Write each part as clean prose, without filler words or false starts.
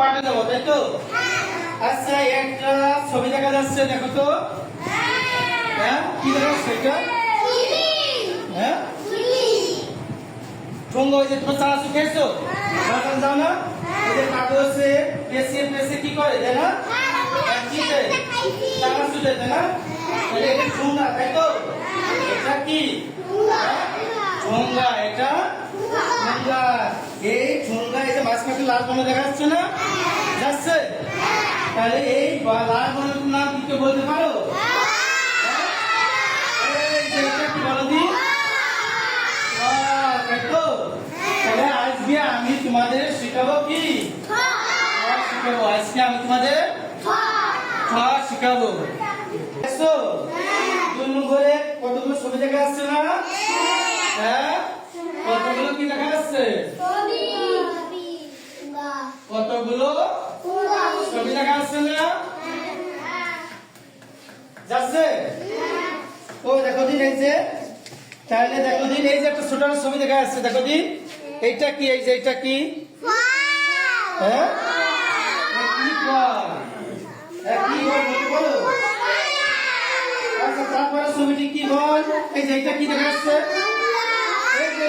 পাঠে দেবো তাই তো? আচ্ছা একটা ছবি দেখা যাচ্ছে, দেখো তো। হ্যাঁ কি দেখা যাচ্ছে এটা? হ্যাঁ ঠোঙ্গা, ওই যে তোমার চানাচু খেয়েছো, বাগান যাও না, ওই যে কাগজে পেঁচিয়ে কি করে দেয় না, কি দেয়, চানাচু দেয় না, তাহলে এটা ঠোঙ্গা তাই তো? এটা কি ঠোঙ্গা? এটা ঠোঙ্গা। এই ঠোঙ্গা, এই যে মাঝখানে লাল বর্ণ দেখা যাচ্ছে না, যাচ্ছে, তাহলে এই লাল বর্ণের নাম কি বলতে পারো? এই যে এটা কি বলো দি? তাই তো? তাহলে আজকে আমি তোমাদের শিখাবো কি? শিখাবো। আজকে আমি তোমাদের শিখাবো। দেখছো 2 নম্বরে কতগুলো ছবি দেখা যাচ্ছে না? হ্যাঁ কতগুলো কি দেখা যাচ্ছে? কতগুলো ছবি দেখা যাচ্ছে না? যাচ্ছে। ও দেখো দিন, এই যে, তাহলে দেখো দিন, এই যে একটা ছোট ছবি দেখা যাচ্ছে, দেখো দিন এইটা কি? এই যে এটা কি? হ্যাঁ কি ফল? কি বলো? আচ্ছা তারপরে ছবিটি কি বল? এই যে এটা কি দেখা যাচ্ছে? এই যে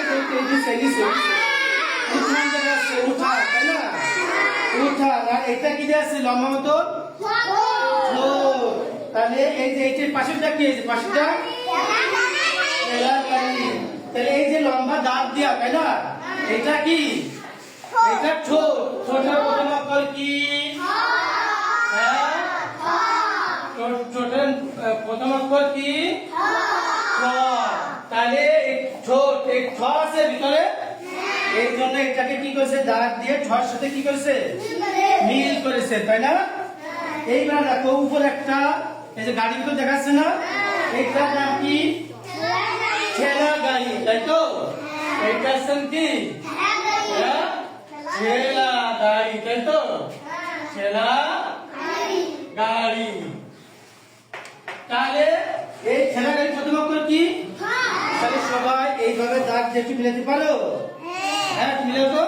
উঠান দেখা যাচ্ছে, উঠান তাই না? উঠান। আর এটা কি দেখা যাচ্ছে লম্বা মতো? তাহলে এই যে এইটার পাশেরটা কি? এই যে পাশেরটা তাহলে এই যে লম্বা দাঁত দিয়া তাই না, এটা কি? এটা ঠোঁট। ঠোঁটের প্রথম অক্ষর কি? ঠোঁটের প্রথম অক্ষর কি? তাহলে ঠোঁট, এই ঠ আছে ভিতরে, এই জন্য এটাকে কি করেছে? দাঁত দিয়ে ঠর সাথে কি করেছে? মিল করেছে তাই না? এইবার দেখো উপর একটা, এই যে গাড়ি ভিতর দেখাচ্ছে না, এইটার নাম কি? ঠেলা গাড়ি তাই তো? এইটার নাম কি? ঠেলা গাড়ি তাই তো? ঠেলা গাড়ি। তাহলে এই ঠেলা গাড়ি প্রথম অক্ষর কি? তাহলে সবাই এইভাবে দাগ দিয়ে কি মিলাতে পারো? হ্যাঁ মিলাও তো,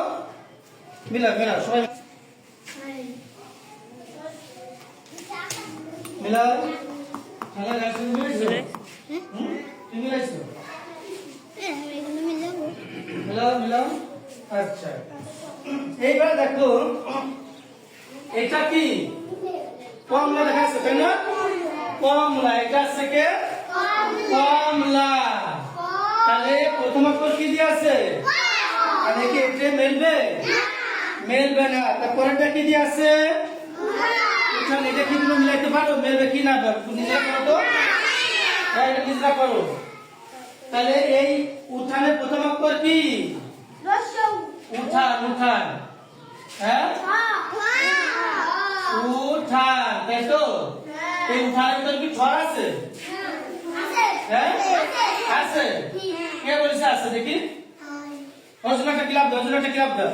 মিলাও সবাই মিলাও। ঠেলা গাড়ি তুমি মিলাইছো? তুমি মিলাইছো? মিলাও। আচ্ছা এইবার দেখো এটা কি? কমলা দেখা যাচ্ছে তাই না? কমলা। এটা আছে কে? কমলা। তাহলে প্রথম অক্ষর কি দিয়ে আছে? তাহলে কি এটা মেলবে? মেলবে না। তারপরেটা কি দিয়ে আছে? উঠান। এটা কি তুমি মিলাইতে পারো? মেলবে কি না? নিজেরা করো তো, এটা নিজেরা করো। তাহলে এই উঠানের প্রথম অক্ষর কি? উঠান। হ্যাঁ উঠান তাই তো? এই উঠানের ভিতরে কি ঠর আছে? হ্যাঁ আছে। কে বলেছে আছে? দেখি অজনাটা কি লাভ দাও, অজনাটা কি লাভ দাও।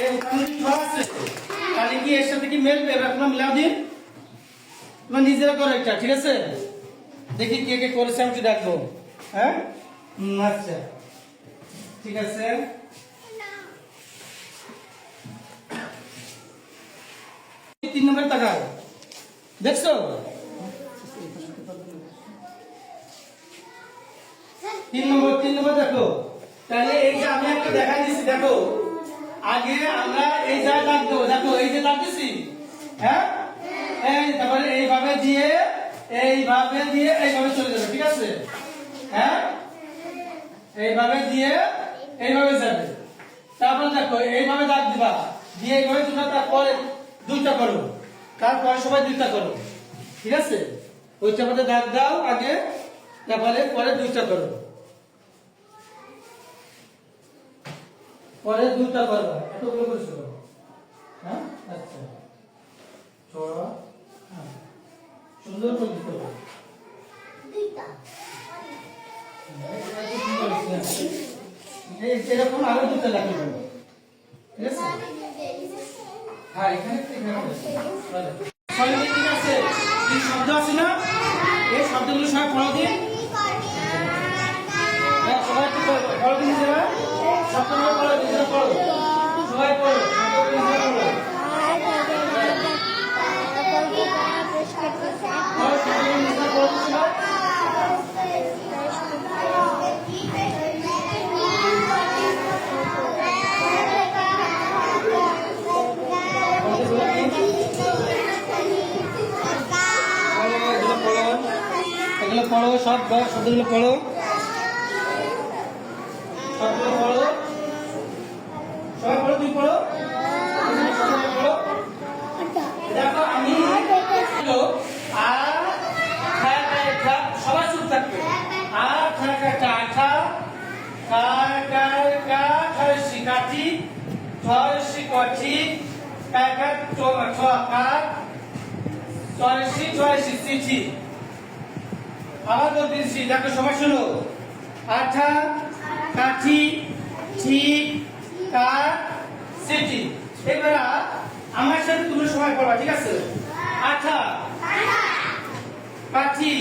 এই উঠানের ঠর আছে, তাহলে কি এর সাথে কি মেলবে? এবার তোমরা মিলাও দিন, তোমরা নিজেরা করো এটা, ঠিক আছে? দেখি কে কে করেছে আমি দেখবো। হ্যাঁ আচ্ছা ঠিক আছে। 3 নম্বর তাকাও, দেখছো? 3 নম্বর দেখো। তাহলে এই যে আমি একটা দেখাই দিচ্ছি, দেখো আগে আমরা এই যা দাগ দেবো, দেখো এই যে দাগ দিচ্ছি, হ্যাঁ এই তারপরে এইভাবে দিয়ে এইভাবে চলে যাবে, ঠিক আছে? হ্যাঁ এইভাবে দিয়ে এইভাবে যাবে। তারপর দেখো এইভাবে দাগ দিবা, দিয়ে এইভাবে তোমরা তারপরে 2টা করো, তারপরে সবাই 2টা করো, ঠিক আছে? ওইটা মধ্যে দাগ দাও আগে, তারপরে পরে 2টা করো, পরে 2টা করবা। এতগুলো করছো? হ্যাঁ আচ্ছা ছড়া, সুন্দর করে দিতে হবে। এরকম আরো 2টা লাগবে, ঠিক আছে? হ্যাঁ এখানে ঠিক আছে। কি শব্দ আছে না, এই শব্দগুলো সবাই পড়ো দিন। হ্যাঁ সবাই একটু পড়ো দিন, নিজেরা শব্দগুলো পড়ো, নিজেরা পড়ো, সবাই পড়ো। সব শব্দগুলো পড়ো, সবগুলো পড়ো, সবাই পড়ো, তুই পড়ো, পড়ো। দেখো আমি সবাই চুপ থাকবে। শিকাঠি ছয়শি কঠি ছয়শি ছয়শি চিঠি। আবার বলতেছি, দেখো সবাই শোনো। আঠা কাঠি ঠিক কাঠ চিঠি। এবার আমার সাথে তুমি সবাই পড়বা, ঠিক আছে? আঠা কাঠি